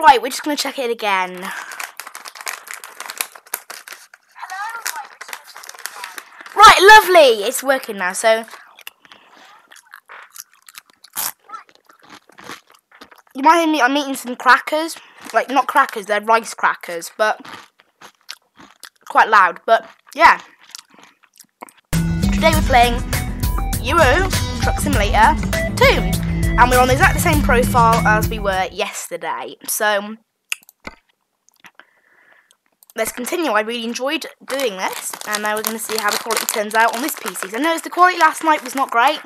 Right, we're just going to check it again. Right, lovely. It's working now, so you might hear me. I'm eating some crackers. Like, not crackers, they're rice crackers, but quite loud. But yeah, today we're playing Euro Truck Simulator 2, and we're on the exact same profile as we were yesterday. So let's continue. I really enjoyed doing this, and now we're going to see how the quality turns out on this PC. So I noticed the quality last night was not great,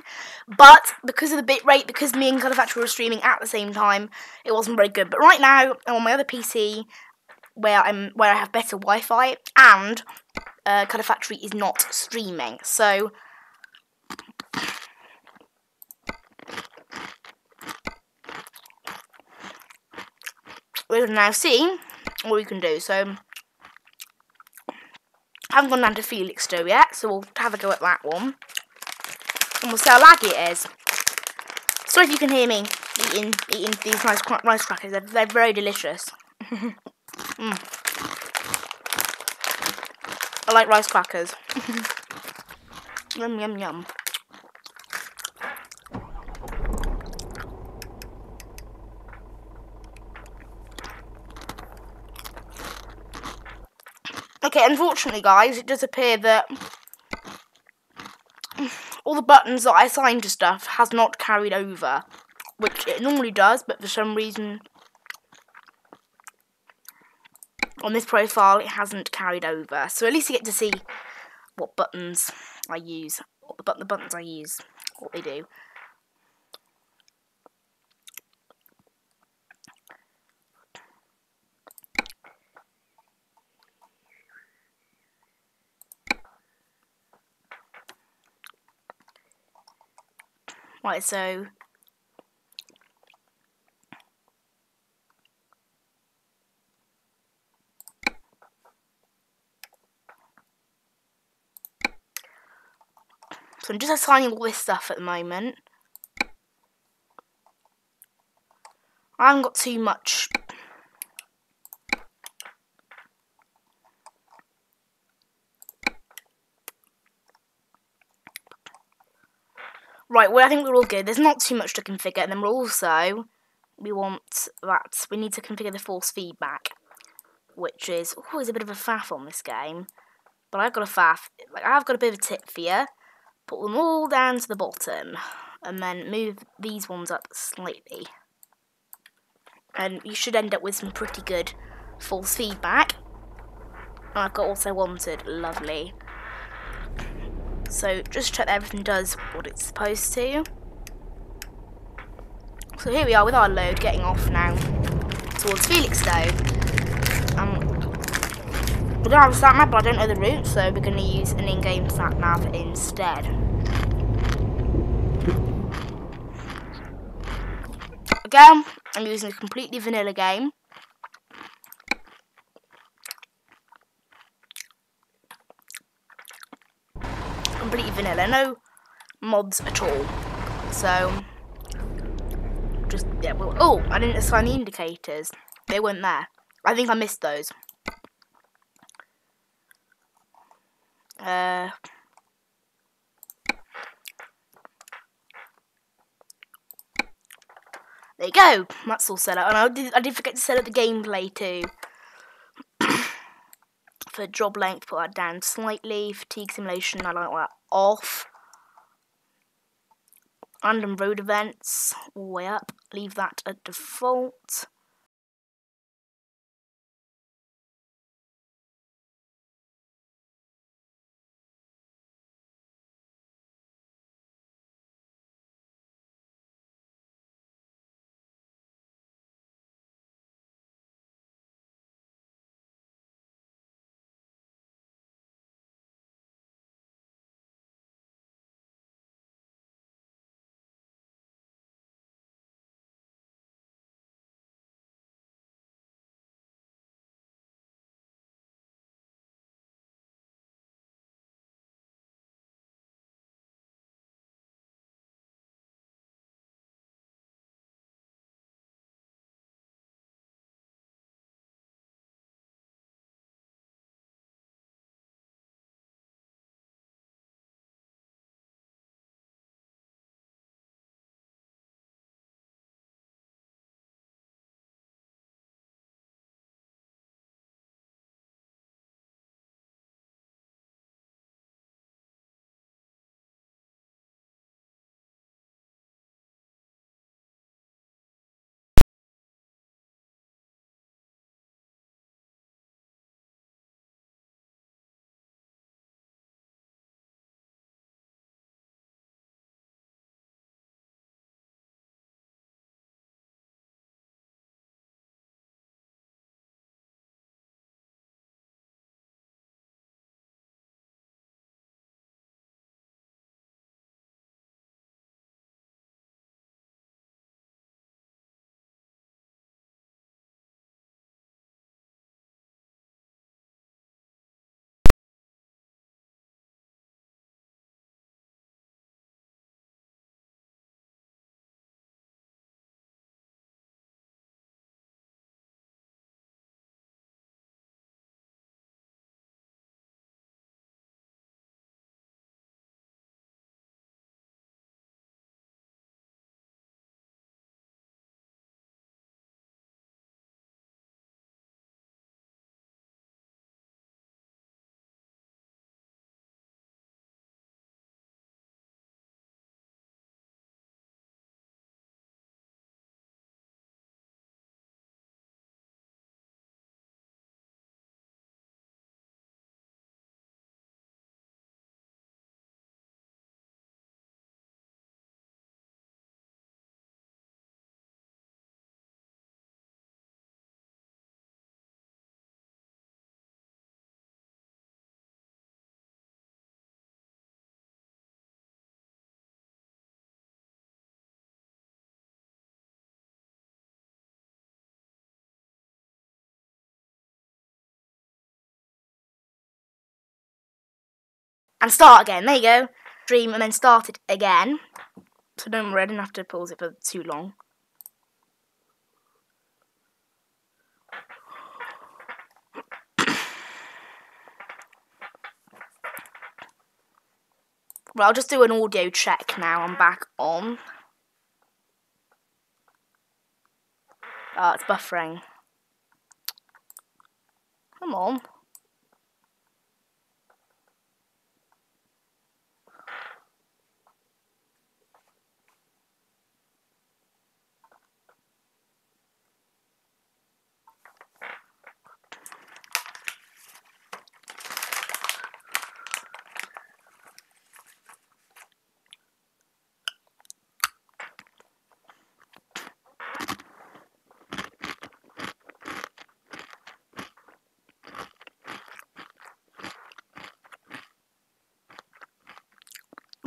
but because of the bitrate, because me and Factory were streaming at the same time, it wasn't very good. But right now, I'm on my other PC, where I have better Wi-Fi, and Factory is not streaming. So we're going to now see what we can do. So I haven't gone down to ETS2 yet, so we'll have a go at that one. And we'll see how laggy it is. Sorry if you can hear me eating these nice rice crackers. They're very delicious. I like rice crackers. Yum, yum, yum. Okay, unfortunately, guys, it does appear that all the buttons that I assigned to stuff has not carried over, which it normally does, but for some reason on this profile it hasn't carried over. So at least you get to see what buttons I use, what the buttons I use, what they do. Right, so I'm just assigning all this stuff at the moment. I haven't got too much. Right, well, I think we're all good. There's not too much to configure, and then we need to configure the force feedback, which is always a bit of a faff on this game. But I've got a faff. Like, I've got a bit of a tip for you. Put them all down to the bottom, and then move these ones up slightly. And you should end up with some pretty good force feedback. And I've got also wanted. Lovely. So just check that everything does what it's supposed to. So here we are with our load getting off now towards ETS2. We're going to have a sat nav, but I don't know the route, so we're going to use an in-game sat nav instead. Again, I'm using a completely vanilla game. Completely vanilla, no mods at all. So just, yeah, well, oh, I didn't assign the indicators. They weren't there. I think I missed those. There you go. That's all set up. And I did forget to set up the gameplay too. For job length, put that down slightly. Fatigue simulation, I like that off. Random road events, all the way up. Leave that at default. And start again. There you go. Stream and then start it again. So don't worry, I didn't have to pause it for too long. Well, I'll just do an audio check now. I'm back on. Oh, it's buffering. Come on.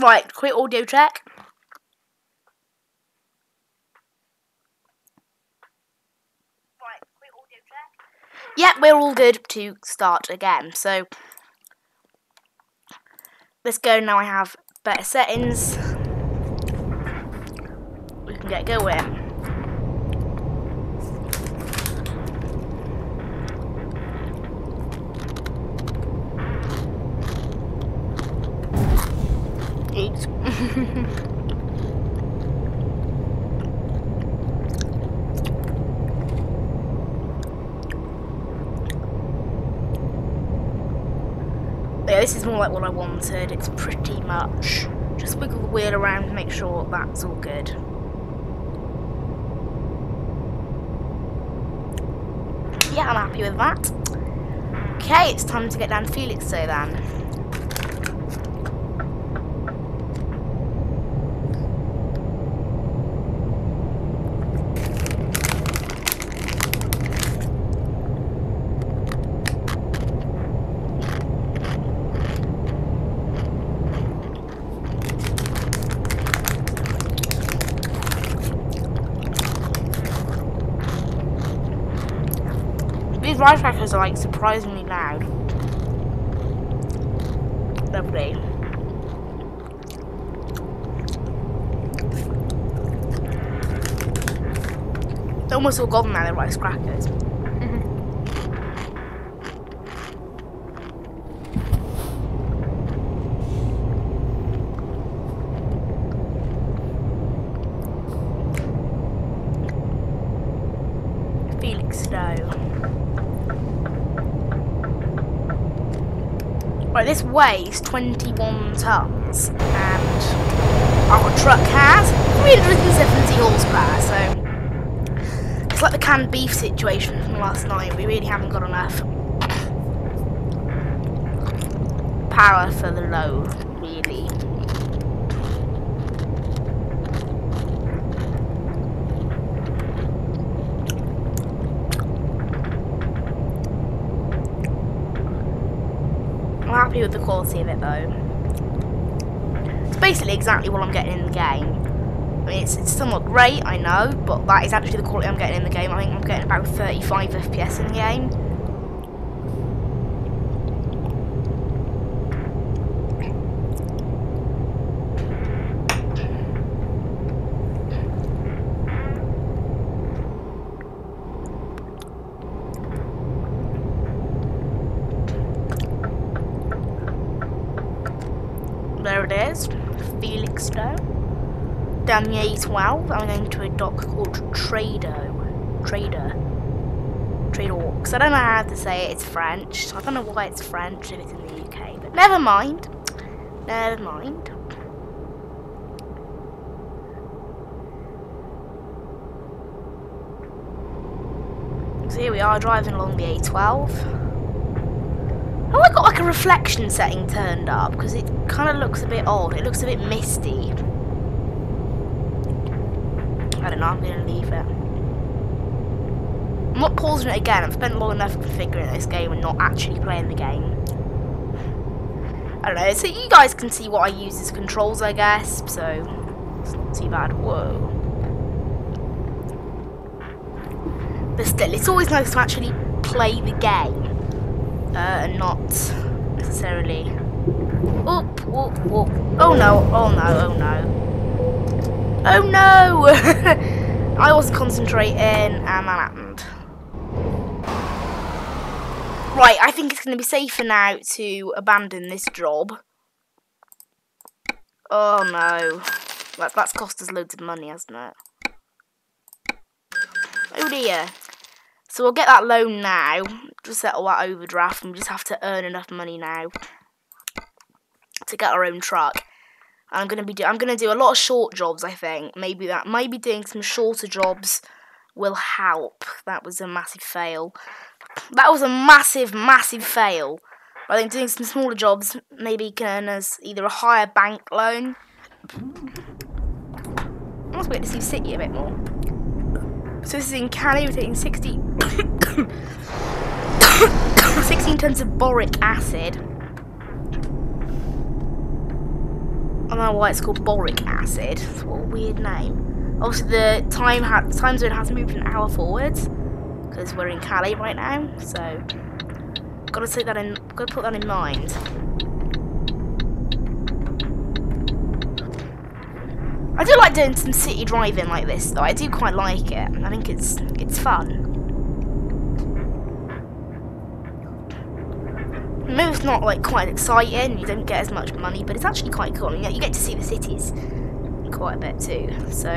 Right, quick audio check. Yep, we're all good to start again. So let's go now. I have better settings. We can get going. Oops. Yeah, this is more like what I wanted. It's pretty much just wiggle the wheel around to make sure that's all good. Yeah, I'm happy with that. Okay, it's time to get down to Felixstowe then. These wisecrackers are like surprisingly loud. Lovely. They're almost all gone now, the wisecrackers. Felixstowe. Right, this weighs 21 tons, and our truck has 370 horsepower, so it's like the canned beef situation from last night. We really haven't got enough power for the load, really. I'm happy with the quality of it though. It's basically exactly what I'm getting in the game. I mean, it's somewhat great, I know, but that is actually the quality I'm getting in the game. I think I'm getting about 35 FPS in the game. There it is, Felixstowe. Down the A12, I'm going to a dock called Trader. Because I don't know how to say it, it's French. So I don't know why it's French if it's in the UK, but never mind. Never mind. So here we are driving along the A12. Oh, I got like a reflection setting turned up because it kind of looks a bit odd. It looks a bit misty. I don't know, I'm going to leave it. I'm not pausing it again. I've spent long enough configuring this game and not actually playing the game. I don't know, so you guys can see what I use as controls, I guess, so it's not too bad. Whoa. But still, it's always nice to actually play the game. And not necessarily Oop, oop, oop. Oh no, oh no, oh no. Oh no! I wasn't concentrating and that happened. Right, I think it's going to be safer now to abandon this job. Oh no. That's cost us loads of money, hasn't it? Oh dear. So we'll get that loan now. Just settle that overdraft and we just have to earn enough money now to get our own truck. And I'm gonna do a lot of short jobs, I think. Maybe doing some shorter jobs will help. That was a massive fail. That was a massive, massive fail. I think doing some smaller jobs maybe can earn us either a higher bank loan. I must wait to see City a bit more. So this is in Cali, we're taking 16 tons of boric acid. I don't know why it's called boric acid. What a weird name. Also, the time zone has moved an hour forwards because we're in Cali right now. So, gotta put that in mind. I do like doing some city driving like this, though. I do quite like it. I think it's fun. Maybe it's not like quite exciting. You don't get as much money, but it's actually quite cool. You get to see the cities quite a bit too. So,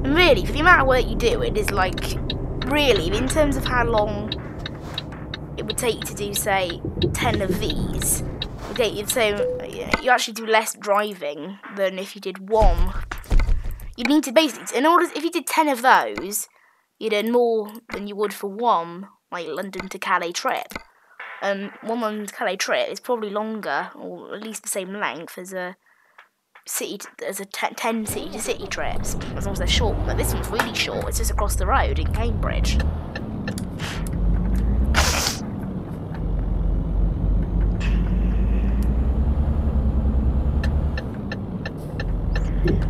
and really, for the amount of work you do, it is like really in terms of how long it would take you to do, say, 10 of these. You actually do less driving than if you did one. You'd need to basically, if you did 10 of those, you'd earn more than you would for one, like, London to Calais trip. One London to Calais trip is probably longer, or at least the same length as a 10 city to city trips, as long as they're short. But this one's really short. It's just across the road in Cambridge.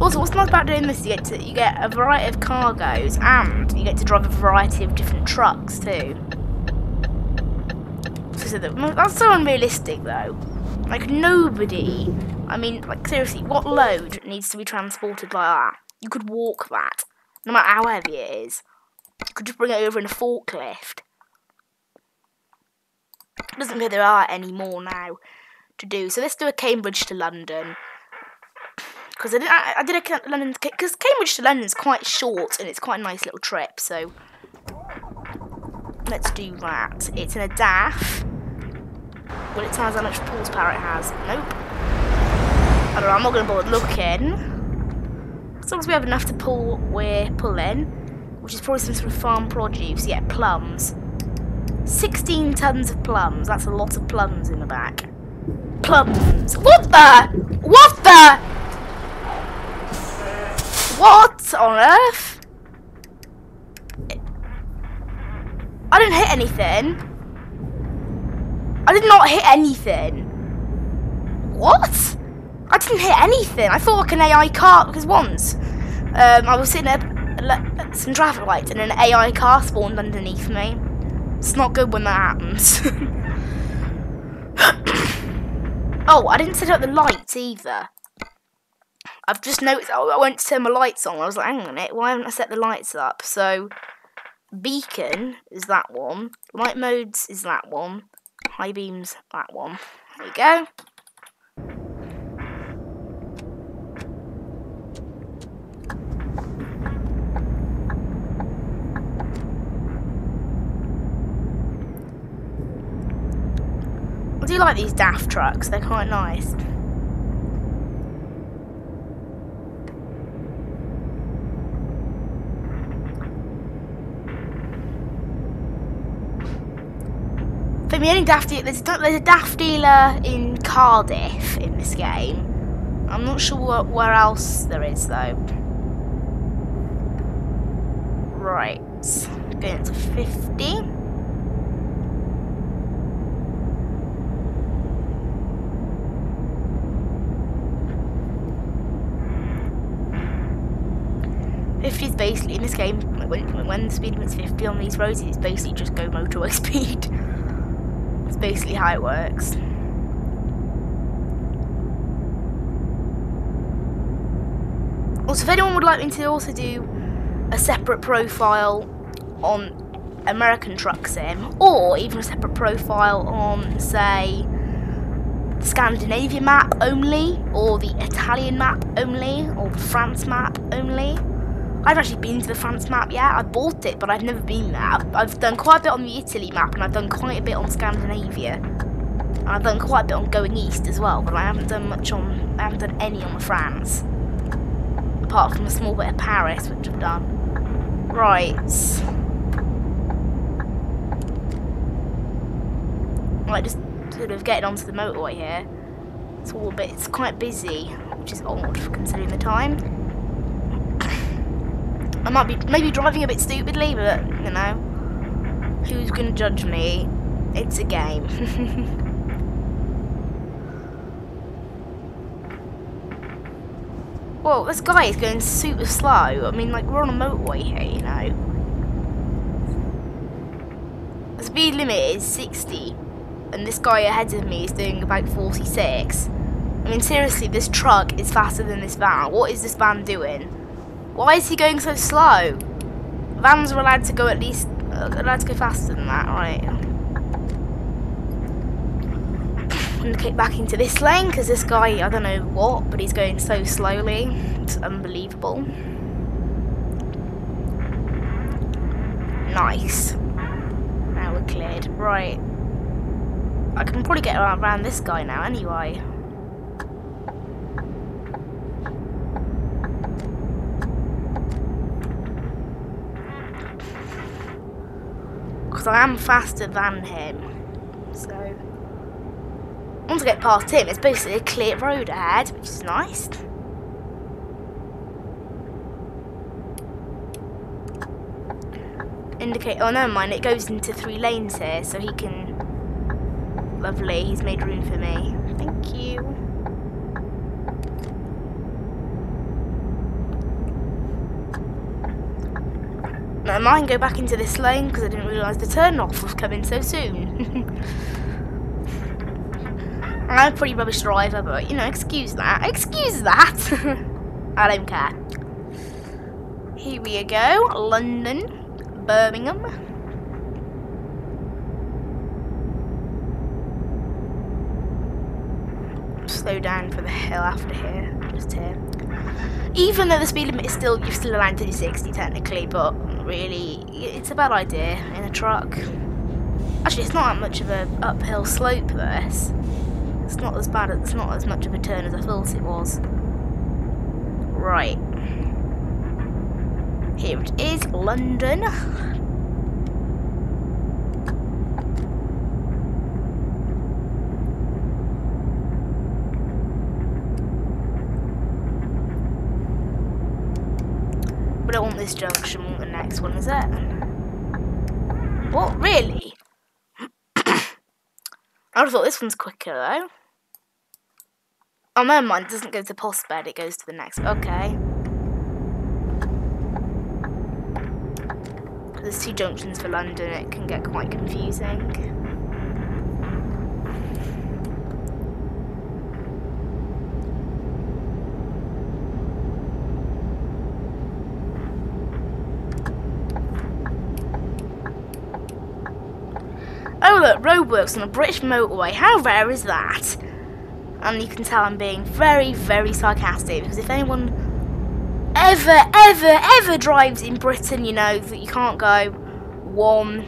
Also, what's nice about doing this, you get a variety of cargoes, and you get to drive a variety of different trucks too. So that's so unrealistic, though. Like, nobody, I mean, like, seriously, what load needs to be transported like that? You could walk that, no matter how heavy it is. You could just bring it over in a forklift. It doesn't appear there are any more now to do. So let's do a Cambridge to London. Because I did a London, because Cambridge to London is quite short and it's quite a nice little trip. So let's do that. It's in a DAF. Will it tell us how much horsepower it has? Nope. I don't know. I'm not going to bother looking. As long as we have enough to pull, we're pulling, which is probably some sort of farm produce. Yeah, plums. 16 tons of plums. That's a lot of plums in the back. Plums. What the? What the? What on earth? I didn't hit anything. I did not hit anything. What? I didn't hit anything. I thought like an AI car, because once I was sitting at some traffic lights and an AI car spawned underneath me. It's not good when that happens. Oh, I didn't set up the lights either. I've just noticed, I went to turn my lights on. I was like, hang on a minute, why haven't I set the lights up? So, beacon is that one. Light modes is that one. High beams, that one. There you go. I do like these DAF trucks, they're quite nice. For me, only there's a DAF dealer in Cardiff in this game. I'm not sure where else there is though. Right, going to 50. Is basically in this game when the speed limit's 50 on these roads, it's basically just go motorway speed. It's basically how it works. Also, if anyone would like me to also do a separate profile on American Truck Sim, or even a separate profile on, say, the Scandinavian map only, or the Italian map only, or the France map only. I haven't actually been to the France map yet. I bought it, but I've never been there. I've done quite a bit on the Italy map, and I've done quite a bit on Scandinavia. And I've done quite a bit on going east as well, but I haven't done any on the France. Apart from a small bit of Paris, which I've done. Right. Like, just sort of getting onto the motorway here. It's quite busy, which is odd considering the time. I might be maybe driving a bit stupidly, but you know, who's gonna judge me? It's a game. Whoa, this guy is going super slow. I mean, like, we're on a motorway here, you know. The speed limit is 60, and this guy ahead of me is doing about 46. I mean, seriously, this truck is faster than this van. What is this van doing? Why is he going so slow? Vans are allowed to go allowed to go faster than that, right? I'm gonna kick back into this lane because this guy, I don't know what, but he's going so slowly. It's unbelievable. Nice. Now we're cleared. Right. I can probably get around this guy now anyway. Because I am faster than him. So once I get past him, it's basically a clear road ahead, which is nice. Indicate. Oh, never mind. It goes into 3 lanes here, so he can. Lovely. He's made room for me. Thank you. Never mind. Go back into this lane because I didn't realise the turn off was coming so soon. I'm a pretty rubbish driver, but, you know, excuse that. Excuse that! I don't care. Here we go. London. Birmingham. Slow down for the hill after here. Just here. Even though the speed limit is still, you're still allowed to do 60 technically, but really, it's a bad idea in a truck. Actually, it's not that much of an uphill slope, this. It's not as bad, it's not as much of a turn as I thought it was. Right. Here it is, London. We don't want this junction, we want the next one, is it? What, really? I would have thought this one's quicker though. Oh, never mind, it doesn't go to Postbed, it goes to the next. Okay. There's 2 junctions for London, it can get quite confusing. Oh look, roadworks on a British motorway, how rare is that? And you can tell I'm being very, very sarcastic, because if anyone ever drives in Britain, you know that you can't go one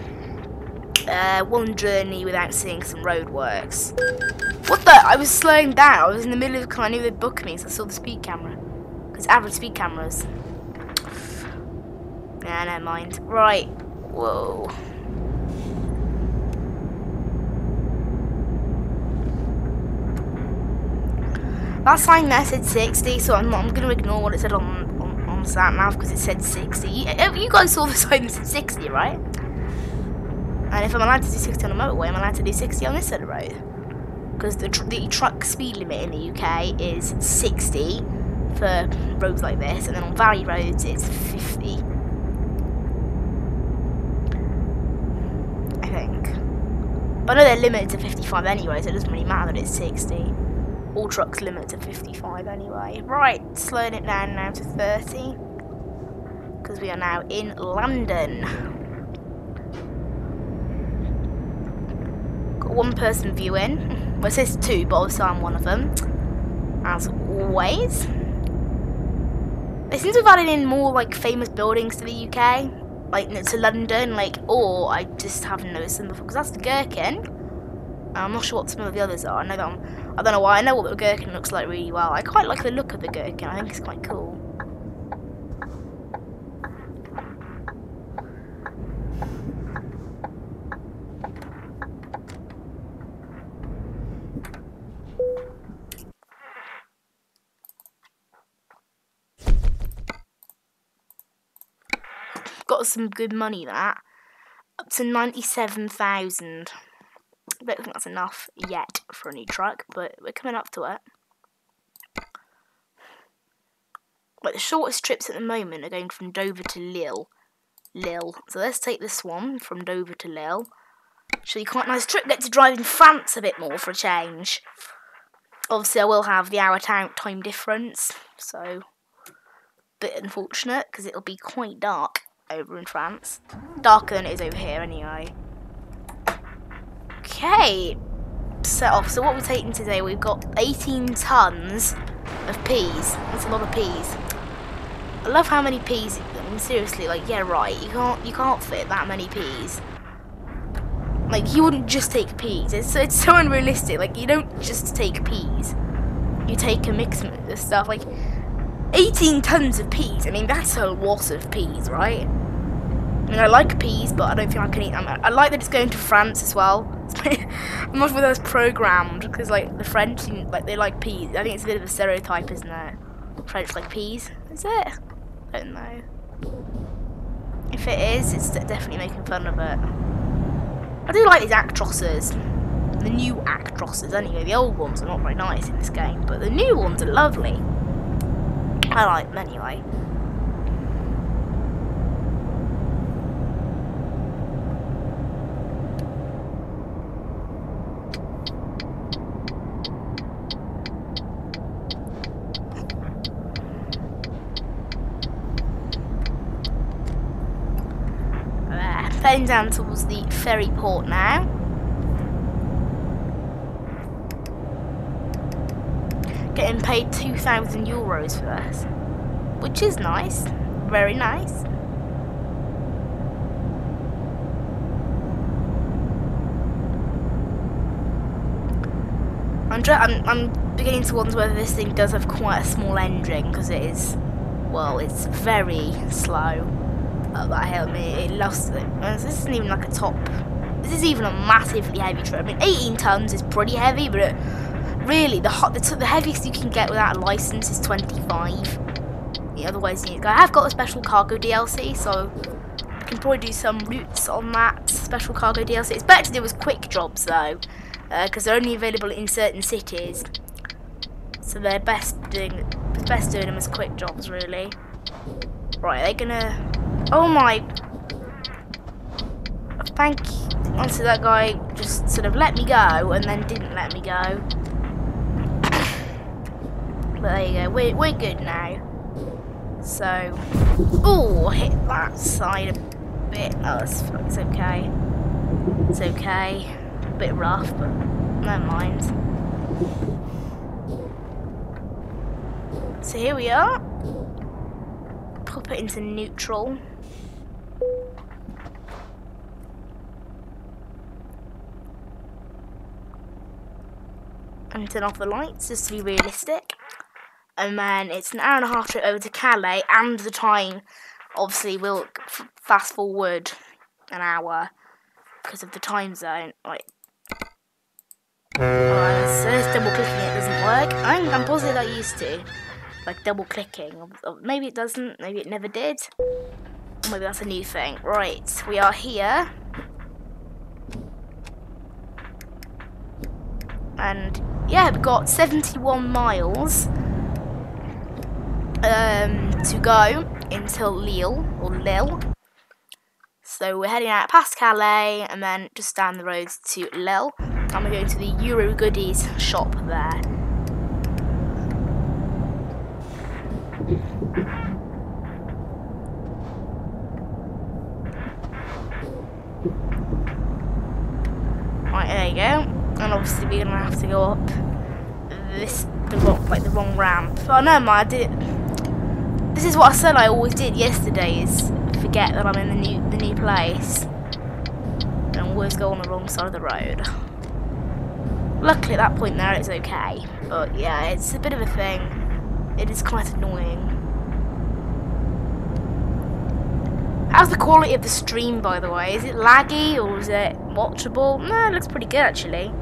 journey without seeing some roadworks. What the? I was slowing down. I was in the middle of, because I knew they'd book me, so I saw the speed camera. Because average speed cameras. Yeah, never mind. Right. Whoa. That sign there said 60, so I'm going to ignore what it said on sat nav because it said 60. You guys saw the sign that said 60, right? And if I'm allowed to do 60 on a motorway, I'm allowed to do 60 on this side of the road. Because the truck speed limit in the UK is 60 for roads like this, and then on valley roads it's 50. But I know they're limited to 55 anyway, so it doesn't really matter that it's 60. All trucks limit to 55 anyway. Right, slowing it down now to 30. Because we are now in London. Got one person viewing. Well, it says two, but obviously I'm one of them. As always. They seem to have added in more like famous buildings to the UK. Like to London, like, or I just haven't noticed them before. Because that's the Gherkin. I'm not sure what some of the others are. I know that I don't know why. I know what the Gherkin looks like really well. I quite like the look of the Gherkin. I think it's quite cool. Got some good money that. Up to 97,000. I don't think that's enough yet for a new truck, but we're coming up to it. Like the shortest trips at the moment are going from Dover to Lille. So let's take this one from Dover to Lille. Should be quite a nice trip. Get to drive in France a bit more for a change. Obviously, I will have the hour time difference, so a bit unfortunate because it'll be quite dark over in France. Darker than it is over here, anyway. Okay, set off. So what we're taking today, we've got 18 tons of peas. That's a lot of peas. I love how many peas. I mean, seriously, like, yeah, right. You can't fit that many peas. Like, you wouldn't just take peas. It's so unrealistic. Like, you don't just take peas. You take a mix of stuff. Like, 18 tons of peas. I mean, that's a lot of peas, right? I mean, I like peas, but I don't think I can eat them. I like that it's going to France as well. I'm not sure whether that's programmed, because, like, the French, like, they like peas. I think it's a bit of a stereotype, isn't it? French like peas. Is it? I don't know. If it is, it's definitely making fun of it. I do like these actrosses. The new actrosses, anyway. The old ones are not very nice in this game, but the new ones are lovely. I like them anyway. Heading down towards the ferry port now. Getting paid 2,000 euros for this, which is nice, very nice. I'm beginning to wonder whether this thing does have quite a small engine, because it is, well, it's very slow. Up that hill, I mean, it lost it. This isn't even like a top. This is even a massively heavy truck. I mean, 18 tons is pretty heavy, but really, the heaviest you can get without a license is 25. Yeah, otherwise, you need to go. I have got a special cargo DLC, so I can probably do some routes on that special cargo DLC. It's better to do as quick jobs though, because they're only available in certain cities. So they're best doing them as quick jobs, really. Right, they're gonna. Oh my! Thank you. Honestly, that guy just sort of let me go and then didn't let me go. But there you go. We're good now. So, oh, hit that side a bit. Oh, it's okay. It's okay. A bit rough, but never mind. So here we are. Pop it into neutral. And turn off the lights just to be realistic. And then it's an hour and a half trip over to Calais, and the time obviously will fast forward an hour because of the time zone. Right. So this double clicking it doesn't work. I'm positive I used to. Like double clicking. Maybe it doesn't, maybe it never did. Or maybe that's a new thing. Right, we are here. And yeah, we've got 71 miles to go until Lille. So we're heading out past Calais and then just down the road to Lille. And we're going to the Euro Goodies shop there. Right, there you go. And obviously we're gonna have to go up the wrong ramp. Oh no, I did it. This is what I said I always did yesterday, is forget that I'm in the new place and always go on the wrong side of the road. Luckily at that point there it's okay, but yeah, it's a bit of a thing. It is quite annoying. How's the quality of the stream, by the way? Is it laggy or is it watchable? No, it looks pretty good actually,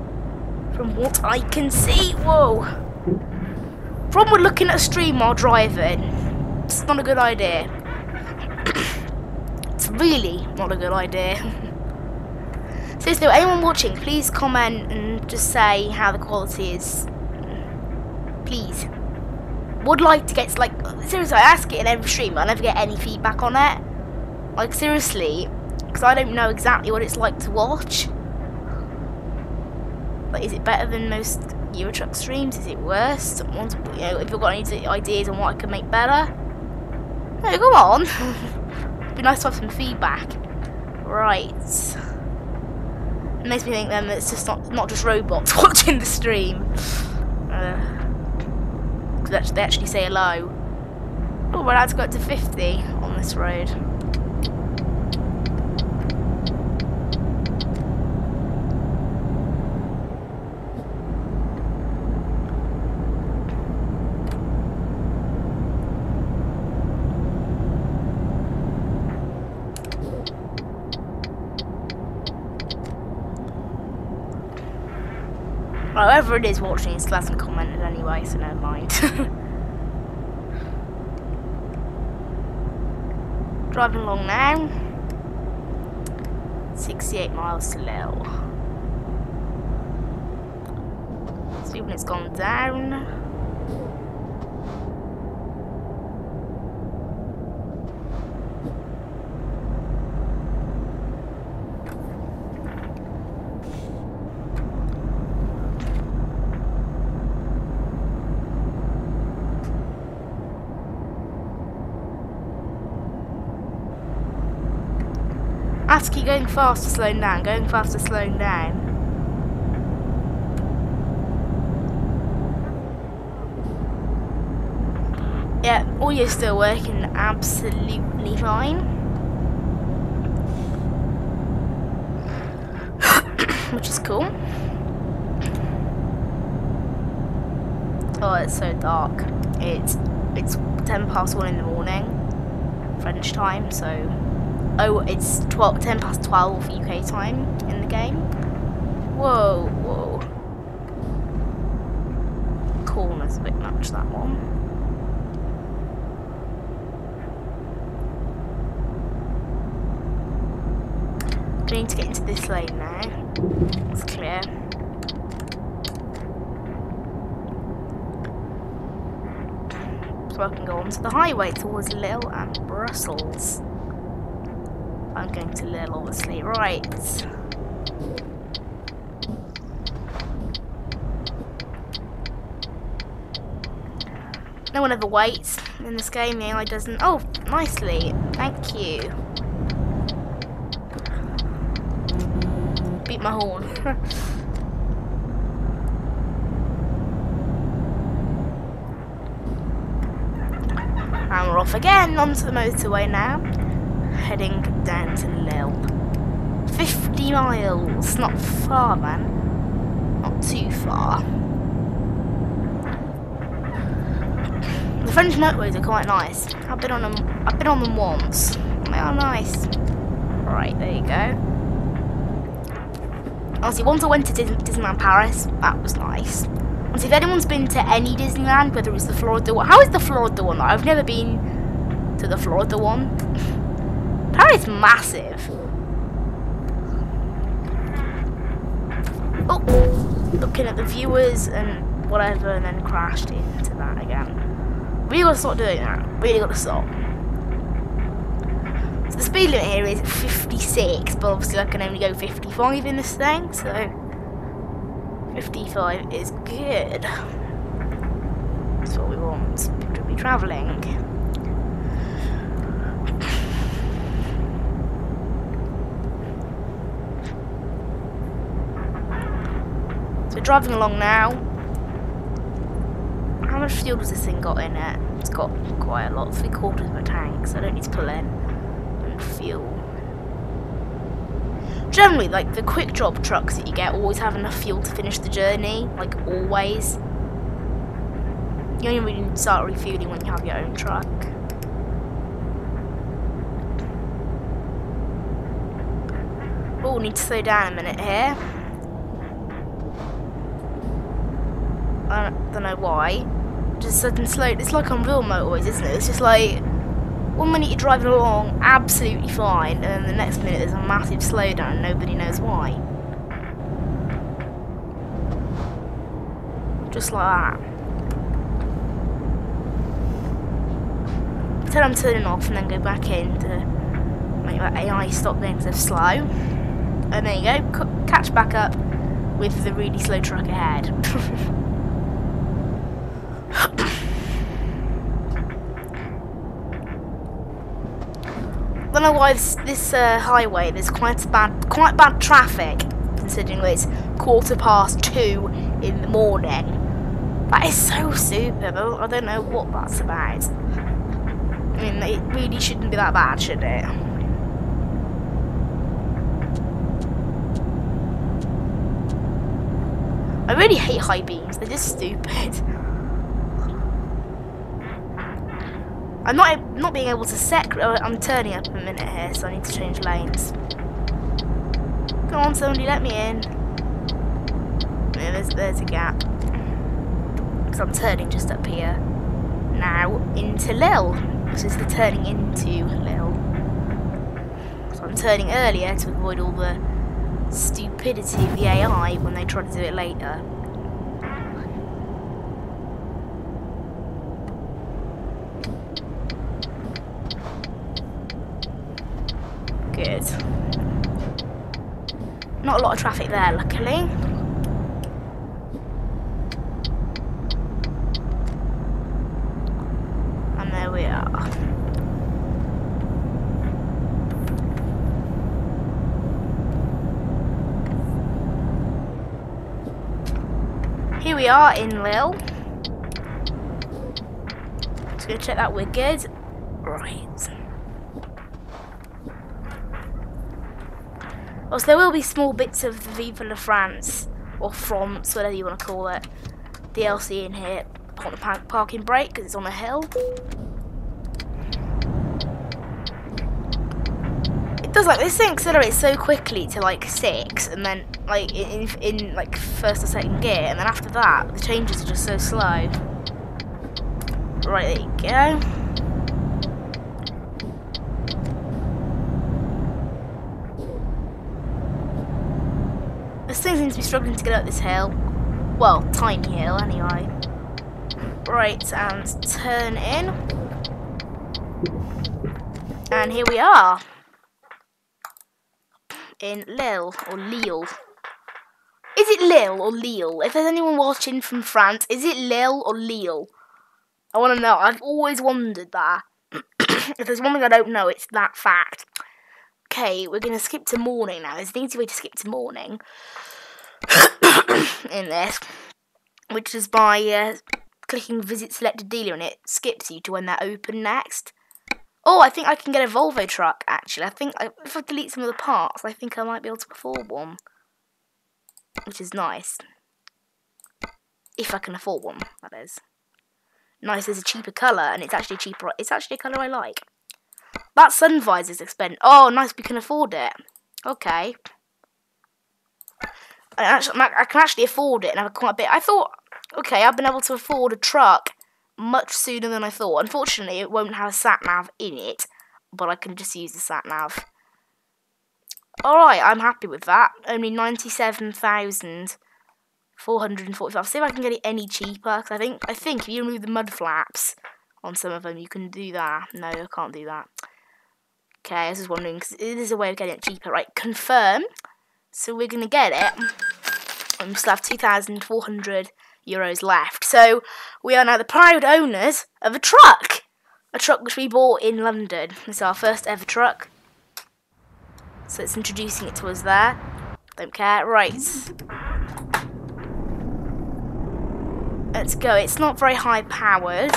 from what I can see. Whoa! From when looking at a stream while driving, it's not a good idea. It's really not a good idea. Seriously, anyone watching, please comment and just say how the quality is. Please. Would like to get, like, seriously, I ask it in every stream, I never get any feedback on it. Like, seriously, because I don't know exactly what it's like to watch. Like, is it better than most Euro Truck streams? Is it worse? You know, if you've got any ideas on what I can make better, no, go on. It'd be nice to have some feedback. Right. It makes me think then that it's just not just robots watching the stream. Because they actually say hello. Oh, we're allowed to go up to 50 on this road. Whoever it is watching still hasn't commented anyway, so never mind. Driving along now. 68 miles to Lille. See when it's gone down. I have to keep going faster, slowing down, going faster, slowing down. Yeah, audio's still working absolutely fine. Which is cool. Oh, it's so dark. It's 1:10 in the morning, French time, so... Oh, it's 10:12 UK time in the game. Whoa, whoa. Corner's a bit much, that one. I need to get into this lane now. It's clear. So I can go onto the highway towards Lille and Brussels. I'm going to Lille, obviously. Right. No one ever waits in this game. The AI doesn't. Oh, nicely. Thank you. Beat my horn. And we're off again onto the motorway now. Heading down to Lille. 50 miles. Not far, man. Not too far. The French motorways are quite nice. I've been on them once. They are nice. Right, there you go. Honestly, once I went to Disneyland Paris, that was nice. Honestly, if anyone's been to any Disneyland, whether it's the Florida one, how is the Florida one? I've never been to the Florida one. Paris is massive. Oh, looking at the viewers and whatever, and then crashed into that again. Really gotta stop doing that. Really gotta stop. So the speed limit here is 56, but obviously I can only go 55 in this thing, so 55 is good. That's what we want to be travelling. So we're driving along now. How much fuel has this thing got in it? It's got quite a lot, 3/4 of a tank, so I don't need to pull in and fuel. Generally, like the quick drop trucks that you get always have enough fuel to finish the journey, like always. You only really need to start refueling when you have your own truck. Oh, need to slow down a minute here. I don't know why. Just sudden slow. It's like on real motorways, isn't it? It's just like 1 minute you're driving along absolutely fine, and then the next minute there's a massive slowdown and nobody knows why. Just like that. Pretend I'm turning off and then go back in to make that AI stop being so slow. And there you go, catch back up with the really slow truck ahead. I don't know why this highway there's quite bad traffic, considering that it's 2:15 in the morning. That is so stupid. I don't know what that's about. I mean, it really shouldn't be that bad, should it? I really hate high beams. They're just stupid. I'm not being able to I'm turning up a minute here, so I need to change lanes. Come on, somebody, let me in. Yeah, there's a gap. Because I'm turning just up here now into Lille. This is the turning into Lille. So I'm turning earlier to avoid all the stupidity of the AI when they try to do it later. Good. Not a lot of traffic there, luckily. And there we are. Here we are in Lille. Just gonna check that we're good. Right. Also, there will be small bits of the Vive la France, or France, whatever you want to call it, DLC in here on the parking brake, because it's on a hill. It does, like, this thing accelerates so quickly to, like, 6, and then, like, in like, first or second gear, and then after that, the changes are just so slow. Right, there you go. This thing seems to be struggling to get up this hill. Well, tiny hill, anyway. Right, and turn in. And here we are. In Lille, or Lille. Is it Lille or Lille? If there's anyone watching from France, is it Lille or Lille? I want to know. I've always wondered that. If there's one thing I don't know, it's that fact. Okay, we're going to skip to morning now. There's an easy way to skip to morning in this, which is by clicking visit selected dealer, and it skips you to when they're open next. Oh, I think I can get a Volvo truck, actually. I think if I delete some of the parts, I think I might be able to afford one, which is nice. If I can afford one, that is. Nice, there's a cheaper colour, and it's actually cheaper. It's actually a colour I like. That sun visor's expensive. Oh, nice, we can afford it. Okay. I can actually afford it and have quite a bit. I thought, okay, I've been able to afford a truck much sooner than I thought. Unfortunately, it won't have a sat-nav in it, but I can just use the sat-nav. Alright, I'm happy with that. Only 97,445. See if I can get it any cheaper, because I think if you remove the mud flaps on some of them, you can do that. No, I can't do that. Okay, I was just wondering, because it is a way of getting it cheaper. Right, confirm. So we're going to get it. And we still have €2,400 left. So we are now the proud owners of a truck. A truck which we bought in London. This is our first ever truck. So it's introducing it to us there. Don't care. Right. Let's go. It's not very high powered,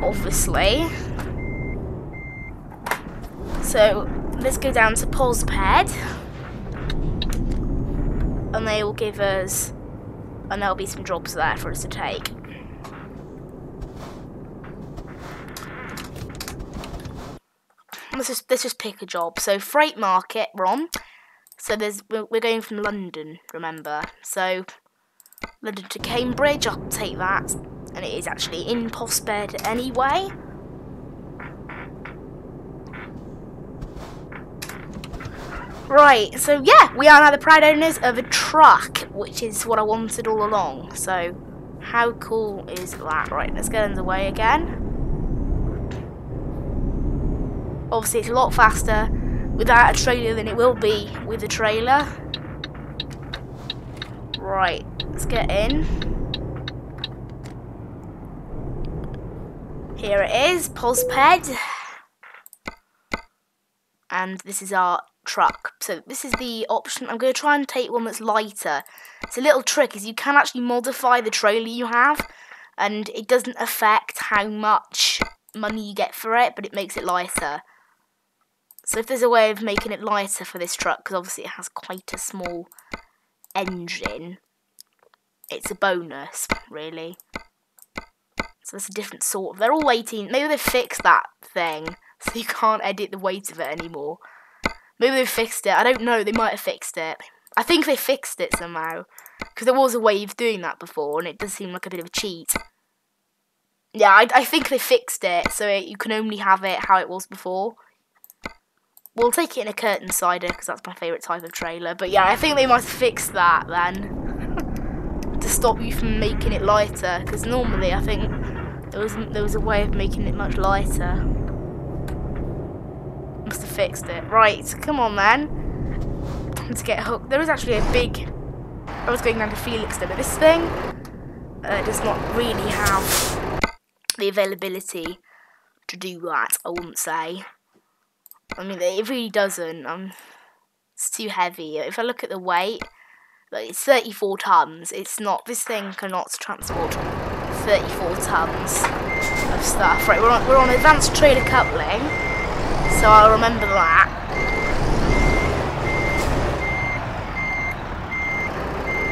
obviously. So let's go down to POSPED. And they will give us, and there'll be some jobs there for us to take. Let's just pick a job. So freight market, we're on. So we're going from London, remember. So London to Cambridge, I'll take that. And it is actually in POSPED anyway. Right, so yeah, we are now the proud owners of a truck, which is what I wanted all along. So how cool is that? Right, let's get underway again. Obviously, it's a lot faster without a trailer than it will be with a trailer. Right, let's get in. Here it is, POSPED. And this is our truck. So this is the option. I'm going to try and take one that's lighter. It's a little trick, is you can actually modify the trailer you have, and it doesn't affect how much money you get for it, but it makes it lighter. So if there's a way of making it lighter for this truck, because obviously it has quite a small engine, it's a bonus, really. So it's a different sort of, they're all 18, maybe they've fixed that thing, so you can't edit the weight of it anymore. Maybe they've fixed it, I don't know, they might have fixed it. I think they fixed it somehow, because there was a way of doing that before, and it does seem like a bit of a cheat. Yeah, I think they fixed it, so you can only have it how it was before. We'll take it in a curtain sider, because that's my favourite type of trailer. But yeah, I think they might have fixed that then. To stop you from making it lighter. Because normally, I think, there was a way of making it much lighter. Must have fixed it. Right, come on then. Let's get hooked. There is actually a big... I was going down to Felixstowe, but this thing does not really have the availability to do that, I wouldn't say. I mean, it really doesn't. It's too heavy. If I look at the weight, like, it's 34 tons. It's not. This thing cannot transport 34 tons of stuff. Right, we're on advanced trailer coupling, so I'll remember that.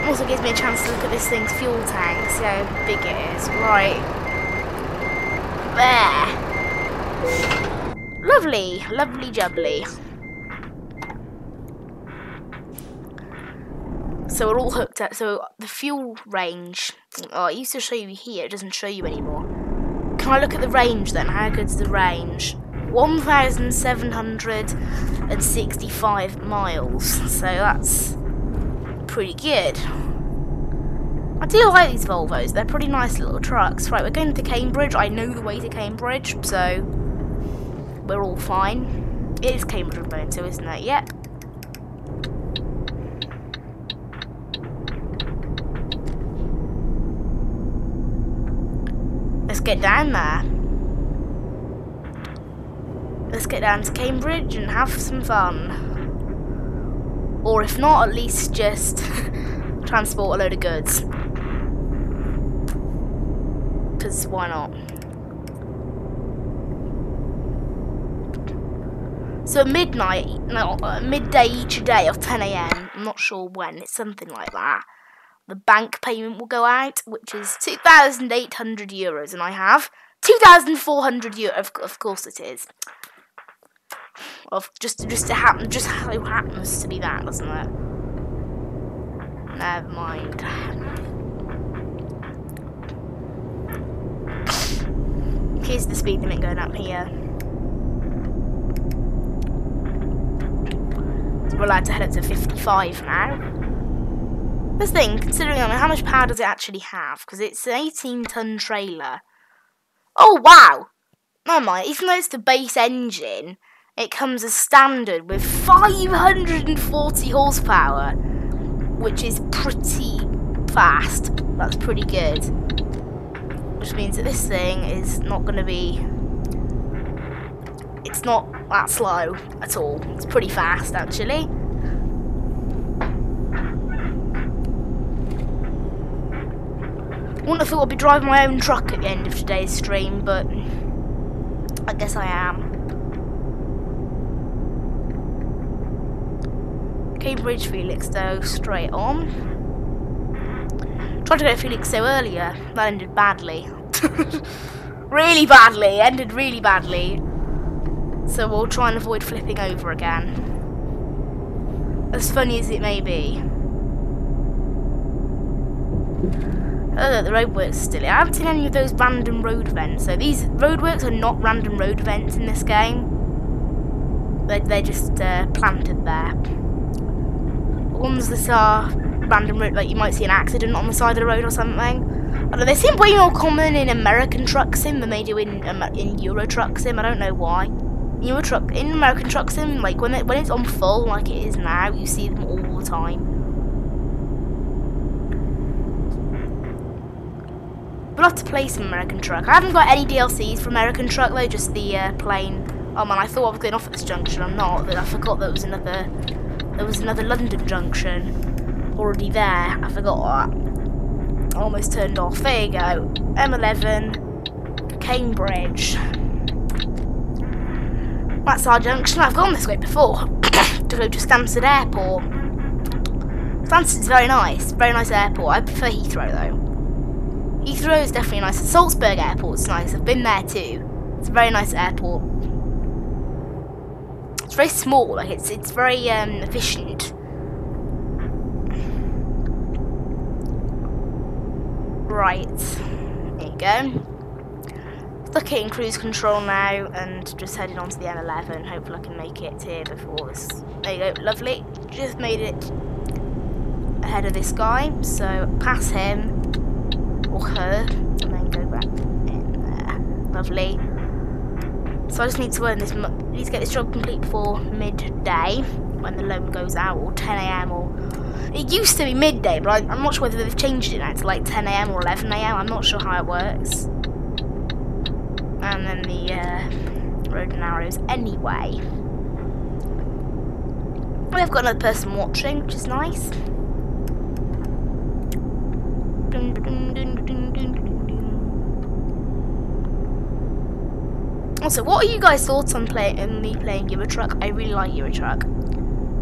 Also gives me a chance to look at this thing's fuel tank, see how big it is. Right, there. Lovely, lovely jubbly. So we're all hooked up. So the fuel range, oh, it used to show you here, it doesn't show you anymore. Can I look at the range then? How good's the range? 1,765 miles. So that's pretty good. I do like these Volvos, they're pretty nice little trucks. Right, we're going to Cambridge. I know the way to Cambridge, so we're all fine. It is Cambridge we're going to, isn't it? Yep. Let's get down there. Let's get down to Cambridge and have some fun. Or if not, at least just transport a load of goods. Because why not? So at midnight, no, midday each day of 10 AM, I'm not sure when, it's something like that, the bank payment will go out, which is €2,800, and I have €2,400, of course it is. Just so happens to be that, doesn't it? Never mind. Here's the speed limit going up here. We're allowed to head up to 55 now. This thing, considering how much power does it actually have? Because it's an 18-ton trailer. Oh, wow! Never mind, even though it's the base engine, It comes as standard with 540 horsepower, which is pretty fast. That's pretty good. Which means that this thing is not going to be... It's not that slow at all. It's pretty fast, actually. I wouldn't have thought I'd be driving my own truck at the end of today's stream, but I guess I am. Cambridge Felixstowe straight on. Tried to go to Felixstowe earlier. That ended badly. Really badly. Ended really badly. So we'll try and avoid flipping over again. As funny as it may be. Oh look, the roadworks are still here. I haven't seen any of those random road events. So these roadworks are not random road events in this game. They're just planted there. Ones that are random road, like you might see an accident on the side of the road or something. Although they seem way more common in American Truck Sim than they do in Euro Truck Sim. I don't know why. In American Truck Sim, like when it's on full, like it is now, you see them all the time. We'll have to play some American Truck. I haven't got any DLCs for American Truck though, just the plain. Oh man, I thought I was going off at this junction. I'm not. I forgot there was another London junction already there. I forgot that. I almost turned off. There you go. M11, Cambridge. That's our junction. I've gone this way before to go to Stansted Airport. Stansted's very nice airport. I prefer Heathrow though. Heathrow is definitely nice. Salzburg Airport's nice. I've been there too. It's a very nice airport. It's very small. Like it's very efficient. Right. There you go. Stuck it in cruise control now and just heading on to the M11. Hopefully I can make it here before this. There you go, lovely. Just made it ahead of this guy. So pass him or her and then go back in there. Lovely. So I just need to earn this. Need to get this job complete before midday when the loan goes out, or 10 AM or. It used to be midday, but I'm not sure whether they've changed it now to like 10 AM or 11 AM. I'm not sure how it works. And then the road and arrows anyway. We've got another person watching, which is nice. Also, what are you guys' thoughts on me playing Euro Truck? I really like Euro Truck.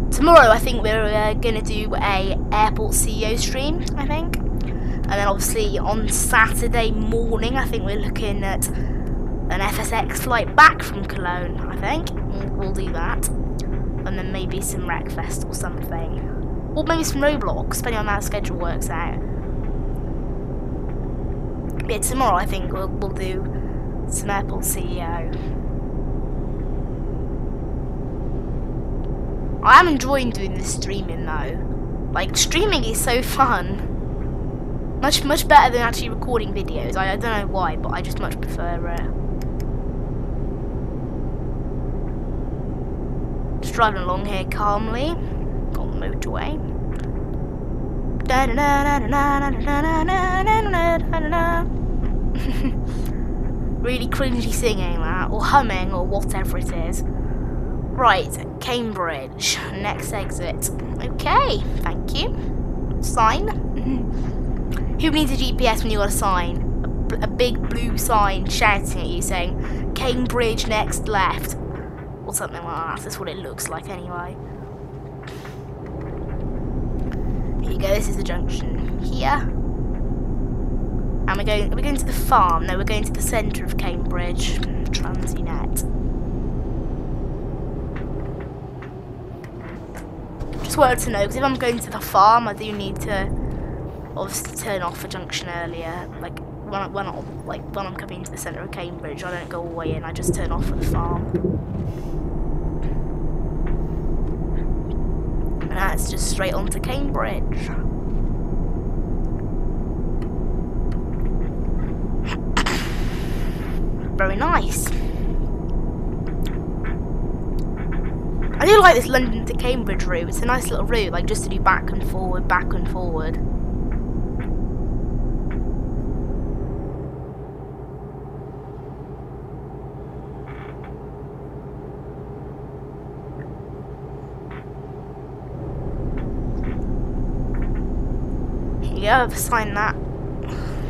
Tomorrow, I think we're going to do a airport CEO stream, I think. And then obviously on Saturday morning, I think we're looking at an FSX flight back from Cologne, I think. We'll do that. And then maybe some Wreckfest or something. Or maybe some Roblox, depending on how the schedule works out. But yeah, tomorrow I think we'll do some airport CEO. I am enjoying doing this streaming though. Like, streaming is so fun. Much better than actually recording videos. I don't know why, but I just much prefer it. Just driving along here calmly on the motorway. Really cringy singing that, or humming, or whatever it is. Right, Cambridge, next exit. Okay, thank you. Sign. Who needs a GPS when you got a sign? A big blue sign shouting at you saying, Cambridge next left. Or something like that. That's what it looks like anyway. Here you go, this is the junction here. And are we going to the farm? No, we're going to the centre of Cambridge. Transinet. Just wanted to know, because if I'm going to the farm, I do need to obviously turn off a junction earlier. Like when I'm coming to the centre of Cambridge, I don't go all the way in. I just turn off at the farm. And that's just straight on to Cambridge. Very nice. I do like this London to Cambridge route. It's a nice little route, like just to do back and forward, back and forward. Here you go, I've assigned that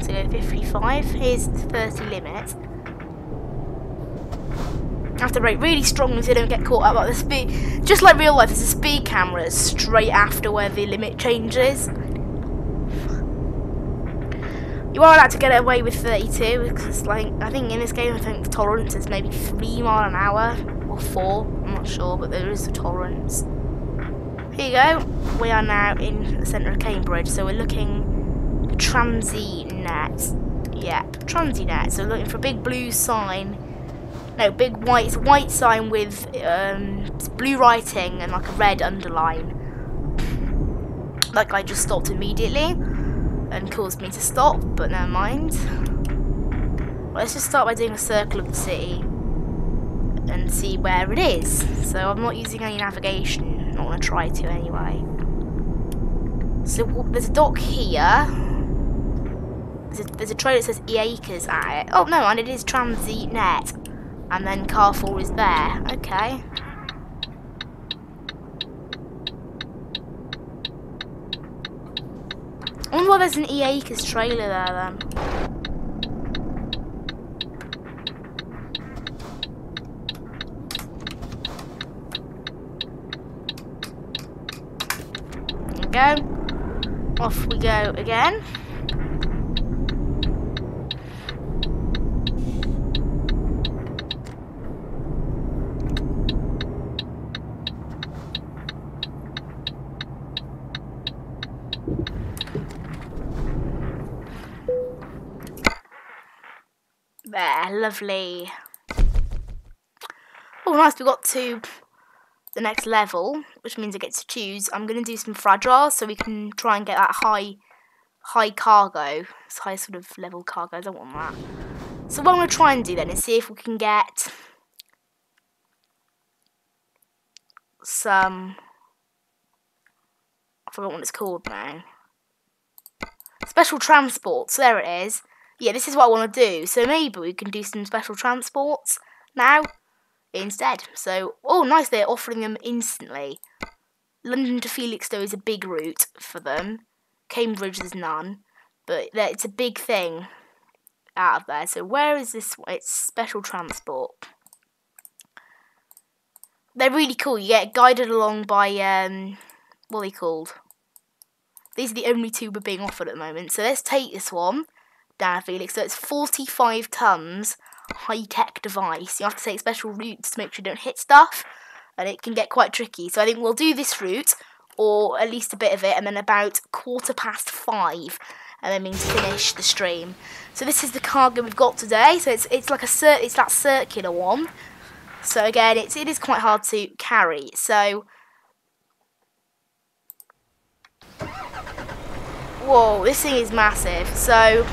to 55. Here's the 30 limit. Have to brake really strongly so you don't get caught up by the speed. Just like real life, there's a speed camera straight after where the limit changes. You are allowed to get away with 32 because, like, I think in this game, I think the tolerance is maybe 3 miles an hour or 4. I'm not sure, but there is a tolerance. Here you go. We are now in the centre of Cambridge, so we're looking for Transinet. Yep, Transinet. So we're looking for a big blue sign. No, big white sign with blue writing and like a red underline. That guy just stopped immediately and caused me to stop, but never mind. Let's just start by doing a circle of the city and see where it is. So I'm not using any navigation. I'm not going to try to anyway. So there's a dock here. There's a trailer that says ETS2 at it. Oh no, and it is Transinet. And then Carrefour is there. Okay. I wonder why there's an ETS trailer there then. There we go. Off we go again. There, lovely. Oh, nice, we got to the next level, which means I get to choose. I'm going to do some fragile, so we can try and get that high cargo. It's high sort of level cargo, I don't want that. So what I'm going to try and do then is see if we can get some... I forgot what it's called now. Special transports, there it is. Yeah, this is what I want to do. So maybe we can do some special transports now instead. So, oh, nice, they're offering them instantly. London to Felixstowe is a big route for them. Cambridge, there's none. But it's a big thing out of there. So where is this? It's special transport. They're really cool. You get guided along by, what are they called? These are the only two we're being offered at the moment. So let's take this one. Down Felix, so it's 45 tons high-tech device. You have to take special routes to make sure you don't hit stuff, and it can get quite tricky. So I think we'll do this route, or at least a bit of it, and then about 5:15, and then means finish the stream. So this is the cargo we've got today. So it's like it's that circular one. So again, it is quite hard to carry. So whoa, this thing is massive. So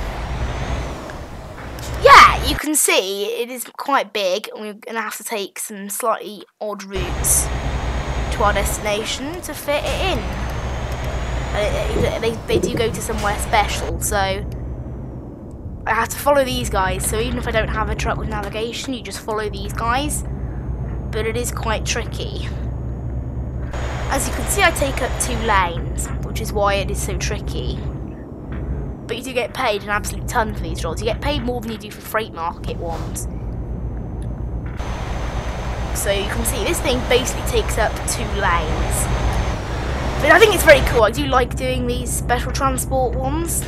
yeah, you can see it is quite big, and we're going to have to take some slightly odd routes to our destination to fit it in. They do go to somewhere special, so I have to follow these guys. So even if I don't have a truck with navigation, you just follow these guys. But it is quite tricky. As you can see, I take up 2 lanes, which is why it is so tricky. But you do get paid an absolute ton for these jobs. You get paid more than you do for freight market ones. So you can see this thing basically takes up 2 lanes. But I think it's very cool. I do like doing these special transport ones.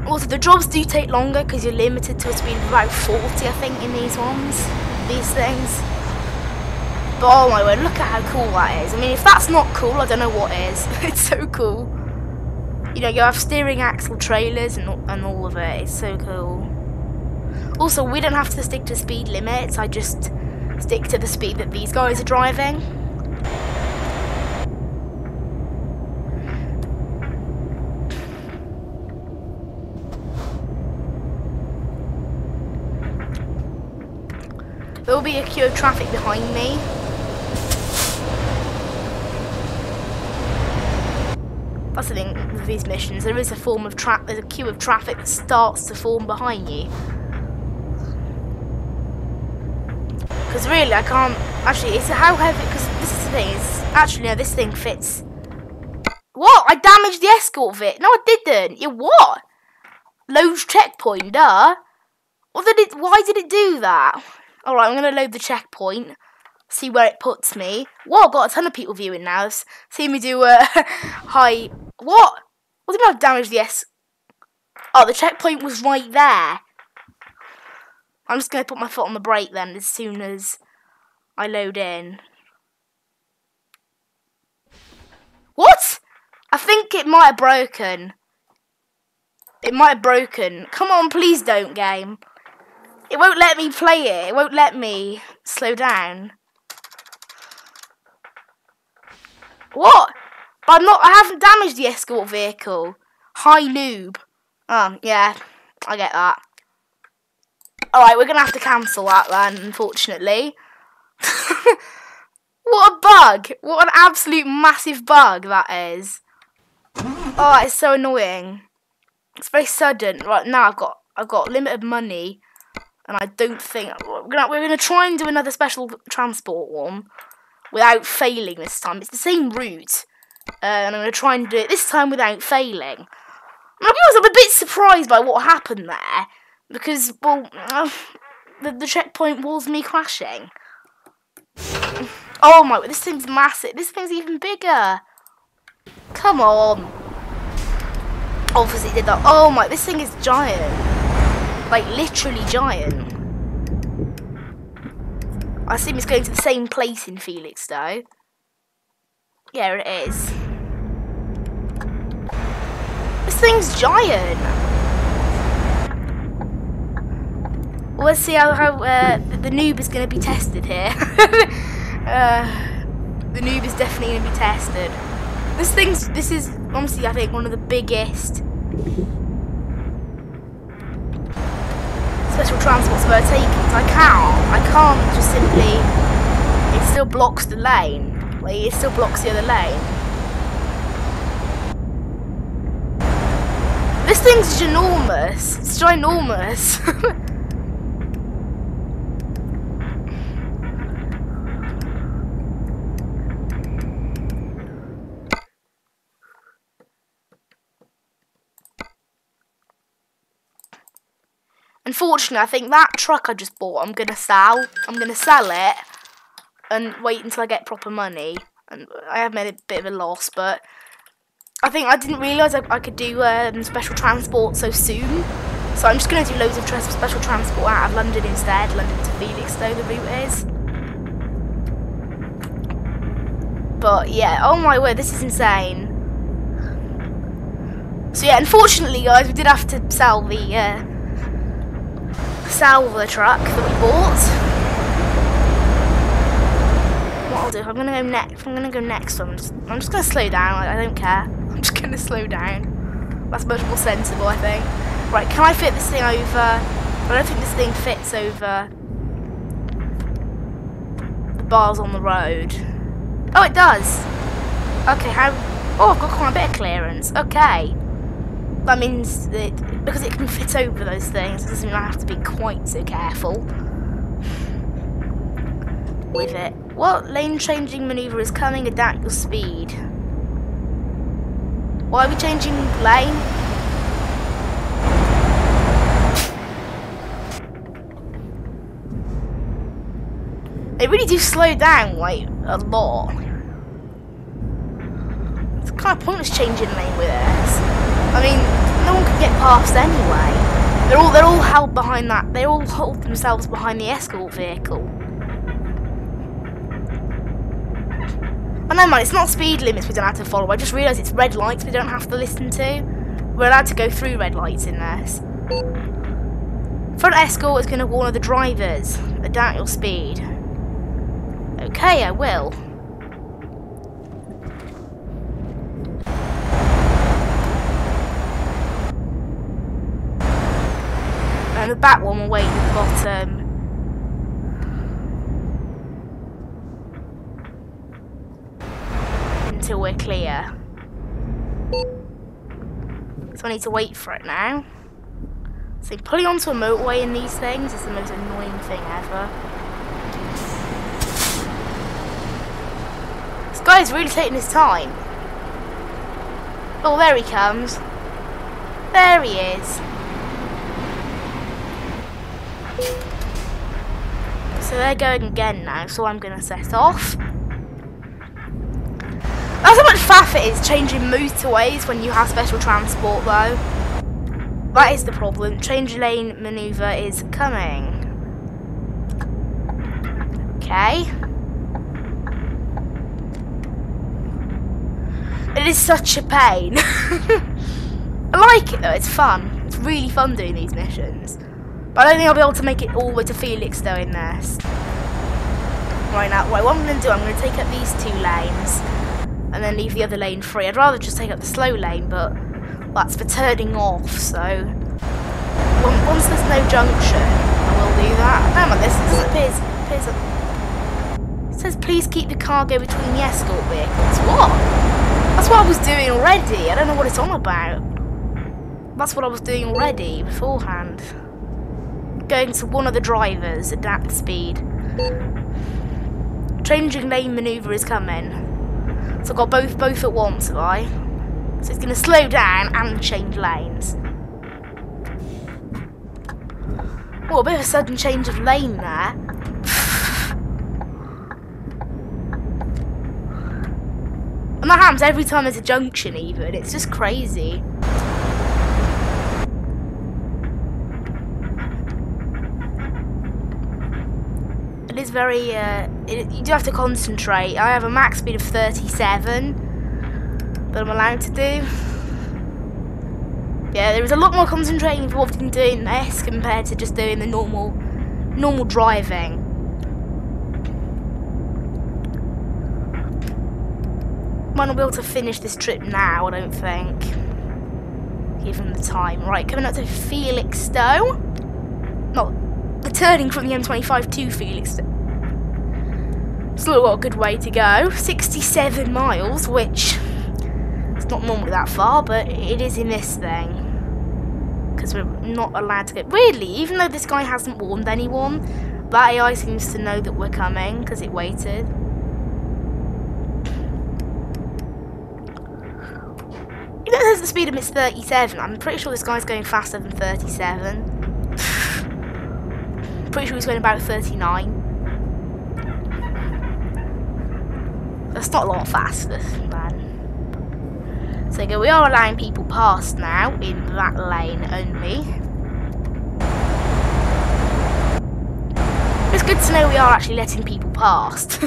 Also, the jobs do take longer because you're limited to a speed of about 40, I think, in these ones. These things. But oh my word, look at how cool that is. I mean, if that's not cool, I don't know what is. It's so cool. You know, you have steering axle trailers and all of it. It's so cool. Also, we don't have to stick to speed limits. I just stick to the speed that these guys are driving. There will be a queue of traffic behind me. That's the thing with these missions. There is a there's a queue of traffic that starts to form behind you. Because really, I can't. Actually, it's how heavy. Because this is the thing. It's actually no. This thing fits. What? I damaged the escort vehicle. No, I didn't. You what? Load checkpoint. Duh. What did it? Why did it do that? All right, I'm gonna load the checkpoint. See where it puts me. Whoa, I've got a ton of people viewing now. See me do a high. What? What do you mean I've damaged the Oh, the checkpoint was right there. I'm just going to put my foot on the brake then as soon as I load in. What? I think it might have broken. It might have broken. Come on, please don't, game. It won't let me play it. It won't let me slow down. What? But I haven't damaged the escort vehicle. Hi, noob. Yeah, I get that. Alright, we're going to have to cancel that then, unfortunately. What a bug. What an absolute massive bug that is. Oh, it's so annoying. It's very sudden. Right, now I've got limited money. And I don't think... We're going to try and do another special transport one. Without failing this time. It's the same route. And I'm going to try and do it this time without failing. I'm a bit surprised by what happened there. Because, well, the checkpoint was me crashing. Oh my, this thing's massive. This thing's even bigger. Come on. Obviously it did that. Oh my, this thing is giant. Like, literally giant. I assume it's going to the same place in Felix, though. Yeah, it is. This thing's giant. Well, let's see how the noob is going to be tested here. The noob is definitely going to be tested. This is honestly, I think, one of the biggest special transports I've ever taken. I can't just simply. It still blocks the lane. Like, it still blocks the other lane. This thing's ginormous. It's ginormous. Unfortunately, I think that truck I just bought, I'm gonna sell. I'm gonna sell it and wait until I get proper money. And I have made a bit of a loss, but I think I didn't realise I could do special transport so soon. So I'm just gonna do loads of special transport out of London instead. London to Felixstowe, the route is. But yeah, oh my word, this is insane. So yeah, unfortunately, guys, we did have to sell the truck that we bought. What I'll do, I'm gonna go next. I'm just gonna slow down. I don't care. I'm just gonna slow down. That's much more sensible, I think. Right, can I fit this thing over? I don't think this thing fits over the bars on the road. Oh, it does. Okay, how? Oh, I've got quite a bit of clearance. Okay. That means that because it can fit over those things, it doesn't mean I have to be quite so careful with it. What lane changing manoeuvre is coming? Adapt your speed. Why are we changing lane? They really do slow down, like, a lot. It's kind of pointless changing lane with this. I mean, no one can get past anyway. They're all held behind that. They all hold themselves behind the escort vehicle. Oh no, man, it's not speed limits we don't have to follow. I just realised it's red lights we don't have to listen to. We're allowed to go through red lights in this. Front escort is going to warn the drivers. Adapt your speed. Okay, I will. And the back one will wait at the bottom. we're clear. So I need to wait for it now. So pulling onto a motorway in these things is the most annoying thing ever. This guy's really taking his time. Oh, there he comes. There he is. So they're going again now, so I'm going to set off. That's how much faff it is changing motorways when you have special transport though. That is the problem. Change lane manoeuvre is coming. Okay. It is such a pain. I like it though, it's fun. It's really fun doing these missions. But I don't think I'll be able to make it all the way to Felix though in this. Right now, what I'm going to do, I'm going to take up these 2 lanes. And then leave the other lane free. I'd rather just take up the slow lane, but that's for turning off, so once there's no junction, I will do that. Hang on, this it says please keep the cargo between the escort vehicles. What? That's what I was doing already. I don't know what it's on about. That's what I was doing already beforehand. Going to one of the drivers, adapt speed. Changing lane manoeuvre is coming. So I've got both at once, have I? So it's going to slow down and change lanes. Oh, a bit of a sudden change of lane there. And that happens every time there's a junction even. It's just crazy. It is very, you do have to concentrate. I have a max speed of 37 that I'm allowed to do. Yeah, there is a lot more concentrating involved in doing this compared to just doing the normal driving. Might not be able to finish this trip now, I don't think. Given the time. Right, coming up to Felixstowe. Not returning from the M25 to Felixstowe. Still got a good way to go. 67 miles, which it's not normally that far, but it is in this thing. Because we're not allowed to go. Weirdly, even though this guy hasn't warned anyone, that AI seems to know that we're coming because it waited. You know, there's the speed limit's 37. I'm pretty sure this guy's going faster than 37. Pretty sure he's going about 39. That's not a lot faster, man. So we are allowing people past now in that lane only. It's good to know we are actually letting people past.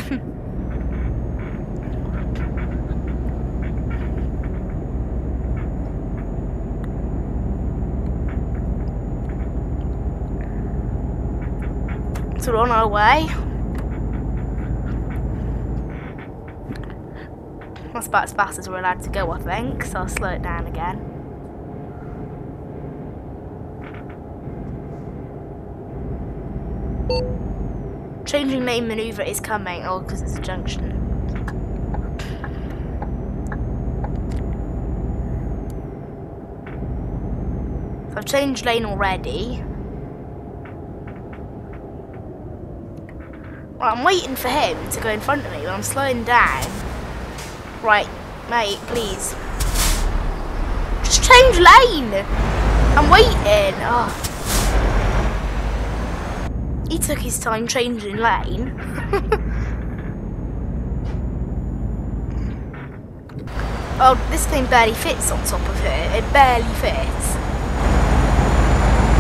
So we're on our way. That's about as fast as we're allowed to go, I think, so I'll slow it down again. Changing lane manoeuvre is coming. Oh, because it's a junction. So I've changed lane already. Right, I'm waiting for him to go in front of me, but I'm slowing down. Right, mate, please. Just change lane! I'm waiting! Oh. He took his time changing lane. Oh, this thing barely fits on top of it. It barely fits.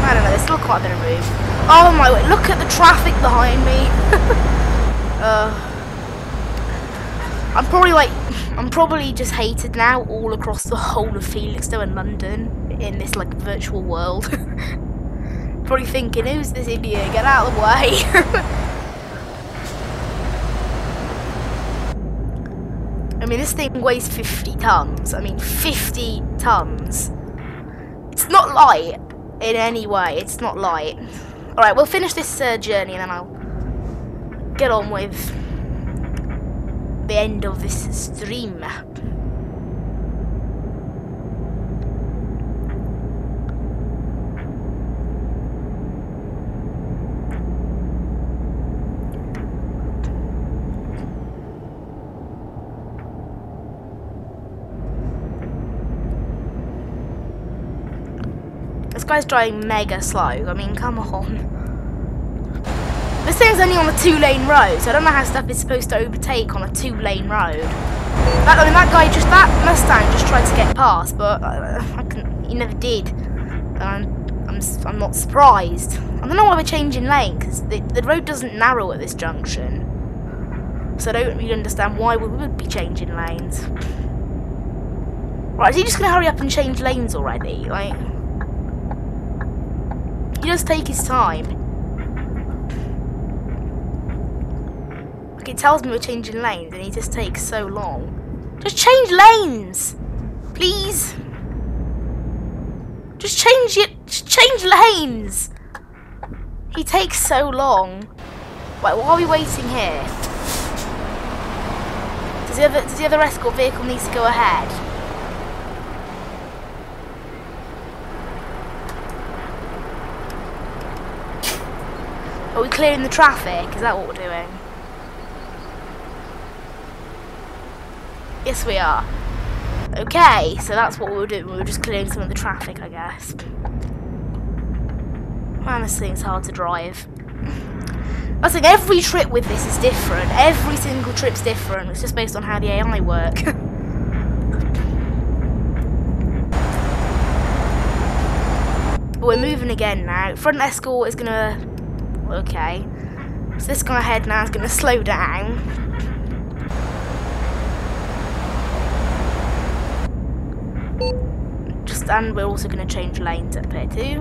I don't know, there's still quite a bit of room. Oh my word, look at the traffic behind me. I'm probably just hated now all across the whole of Felixstowe and London in this like virtual world. Probably thinking, who's this idiot? Get out of the way. I mean, this thing weighs 50 tons. I mean, 50 tons. It's not light in any way. It's not light. Alright, we'll finish this journey and then I'll get on with the end of this stream. This guy's driving mega slow. I mean, come on. This thing's only on a 2-lane road, so I don't know how stuff is supposed to overtake on a 2-lane road. That Mustang just tried to get past, but he never did. I'm not surprised. I don't know why we're changing lane, because the road doesn't narrow at this junction. So I don't really understand why we would be changing lanes. Right, is he just going to hurry up and change lanes already? Like, he does take his time. Like, it tells me we're changing lanes and he just takes so long. Just change lanes! Please! Just change it! Just change lanes! He takes so long. Right, what are we waiting here? Does the other escort vehicle need to go ahead? Are we clearing the traffic? Is that what we're doing? Yes, we are. Okay, so that's what we were doing. We were just clearing some of the traffic, I guess. Man, this thing's hard to drive. I think every trip with this is different. Every single trip's different. It's just based on how the AI work. We're moving again now. Front escort is gonna... Okay. So this guy ahead now is gonna slow down. And we're also going to change lanes up here too.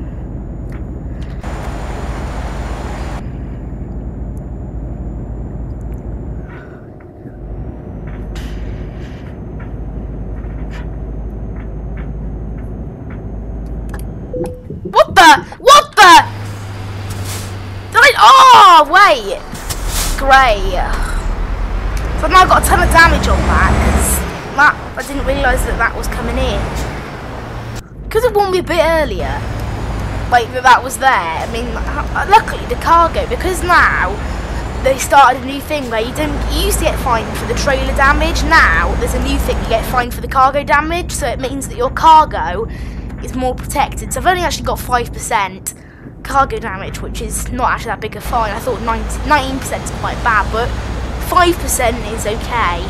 What the? Oh, wait! Great. So now I've got a ton of damage on that, because I didn't realise that was coming in. Could have warned me a bit earlier, like that was there. I mean, luckily the cargo, because now they started a new thing where you used to get fined for the trailer damage. Now there's a new thing, you get fined for the cargo damage, so it means that your cargo is more protected. So I've only actually got 5% cargo damage, which is not actually that big a fine. I thought 19% is quite bad, but 5% is okay.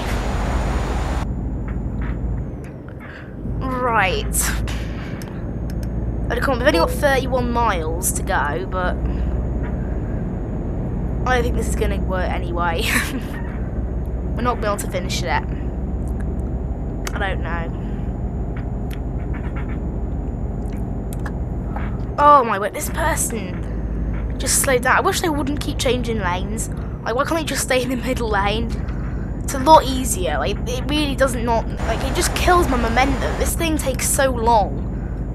Right. We've only got 31 miles to go, but I don't think this is going to work anyway. We're not going to be able to finish it. I don't know. Oh my word, this person just slowed down. I wish they wouldn't keep changing lanes. Like, why can't they just stay in the middle lane? It's a lot easier. Like, it really doesn't it just kills my momentum. This thing takes so long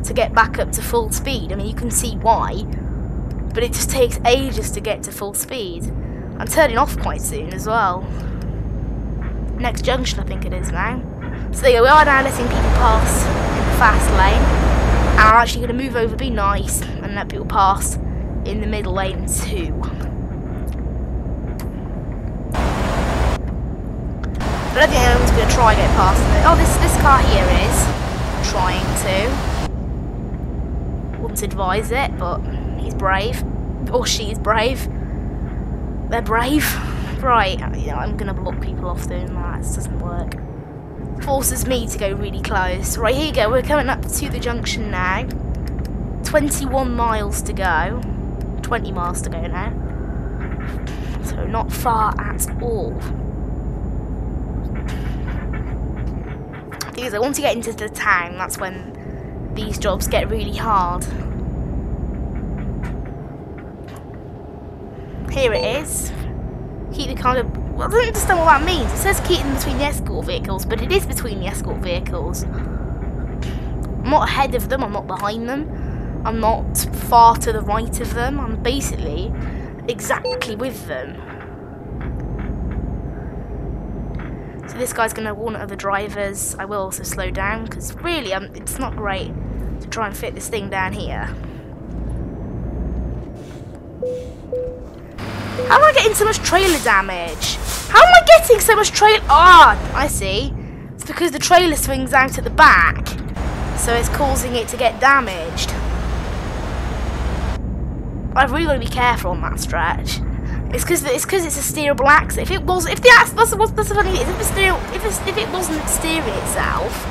to get back up to full speed. I mean, you can see why, but it just takes ages to get to full speed. I'm turning off quite soon as well. Next junction, I think it is now. So there you go, we are now letting people pass in the fast lane, and I'm actually going to move over, be nice, and let people pass in the middle lane too. But I don't think anyone's going to try and get past it. Oh, this car here is trying to. Wouldn't advise it, but he's brave. Or she's brave. They're brave. Right, I'm gonna block people off doing that. This doesn't work. Forces me to go really close. Right, here you go. We're coming up to the junction now. 21 miles to go. 20 miles to go now. So not far at all. The thing is, once you get into the town, that's when these jobs get really hard. Here it is. Keep the kind of... Well, I don't understand what that means. It says keep them between the escort vehicles, but it is between the escort vehicles. I'm not ahead of them, I'm not behind them. I'm not far to the right of them. I'm basically exactly with them. So this guy's going to warn other drivers. I will also slow down, because really it's not great to try and fit this thing down here. How am I getting so much trailer damage? How am I getting so much trailer... Ah, I see. It's because the trailer swings out at the back, so it's causing it to get damaged. I've really got to be careful on that stretch. It's because it's a steerable axle. If it was, if the axle, that's the funny thing. If it wasn't steering itself,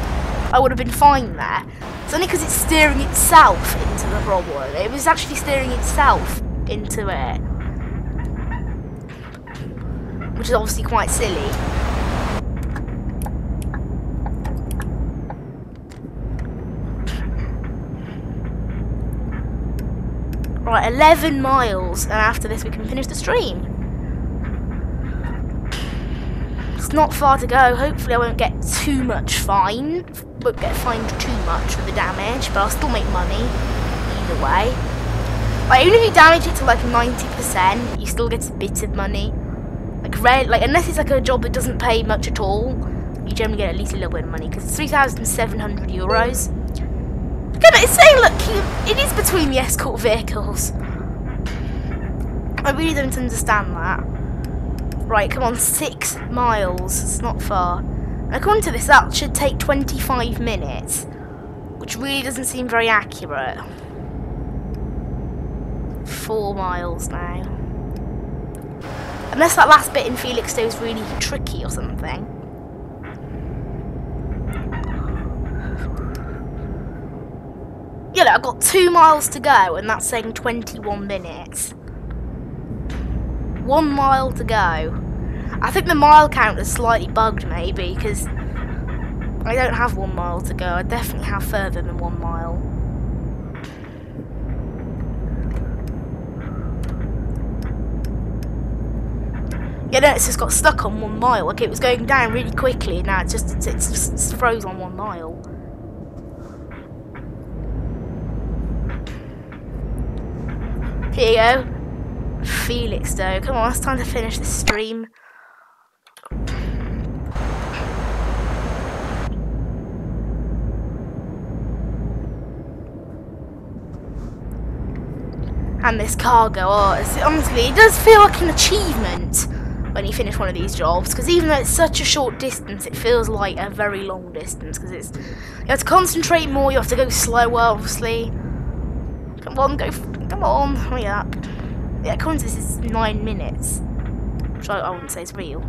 I would have been fine there. It's only because it's steering itself into the problem. It was actually steering itself into it, which is obviously quite silly. Right, 11 miles, and after this we can finish the stream. It's not far to go. Hopefully I won't get too much fine. Won't get fined too much for the damage, but I'll still make money either way. Like, even if you damage it to like 90%, you still get a bit of money. Like unless it's like a job that doesn't pay much at all, you generally get at least a little bit of money because it's 3,700 euros. It's saying, look, it is between the escort vehicles. I really don't understand that. Right, come on, 6 miles. It's not far. And according to this, that should take 25 minutes, which really doesn't seem very accurate. 4 miles now. Unless that last bit in Felixstowe is really tricky or something. Yeah, look, I've got 2 miles to go, and that's saying 21 minutes. 1 mile to go. I think the mile counter's slightly bugged, maybe, because I don't have 1 mile to go. I definitely have further than 1 mile. Yeah, no, it's just got stuck on 1 mile. Like, it was going down really quickly, and now it's just froze on 1 mile. Here you go. Felixstowe. Come on, it's time to finish this stream. And this cargo, honestly, it does feel like an achievement when you finish one of these jobs, because even though it's such a short distance, it feels like a very long distance, because you have to concentrate more, you have to go slower, obviously. Come on, come on, hurry up. Yeah, according to this, is 9 minutes, which I wouldn't say is real.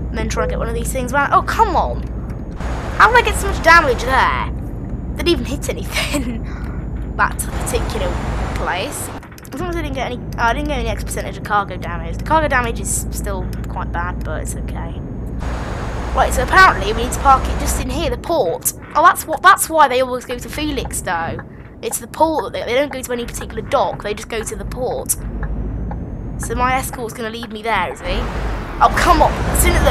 And then try and get one of these things around. Oh, come on! How did I get so much damage there? Didn't even hit anything. That particular place. As long as I didn't get any, I didn't get any X percentage of cargo damage. The cargo damage is still quite bad, but it's okay. Right, so apparently we need to park it just in here, the port. Oh, that's why they always go to Felixstowe. It's the port that they don't go to any particular dock. They just go to the port. So my escort's gonna leave me there, is he? Oh, come on! As soon as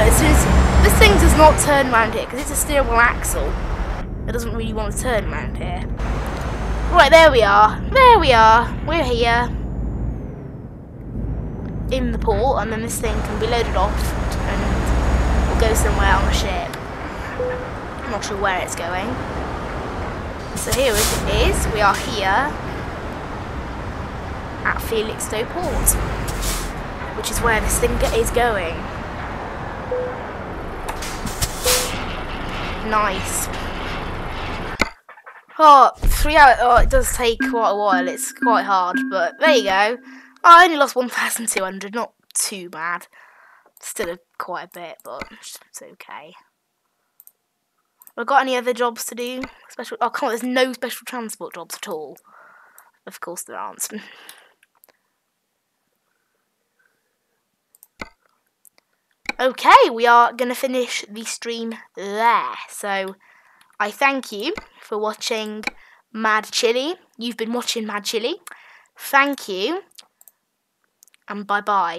this thing does not turn around here because it's a steerable axle. It doesn't really want to turn around here. Right, there we are. There we are. We're here in the port, and then this thing can be loaded off and we'll go somewhere on the ship. I'm not sure where it's going. So here it is. We are here at Felixstowe Port, which is where this thing is going. Nice. Oh, 3 hours. Oh, it does take quite a while. It's quite hard, but there you go. Oh, I only lost 1,200. Not too bad. Still quite a bit, but it's okay. Have I got any other jobs to do? Special? Oh, come on. There's no special transport jobs at all. Of course there aren't. Okay, we are going to finish the stream there. So, I thank you for watching Mad Chili. You've been watching Mad Chili. Thank you, and bye-bye.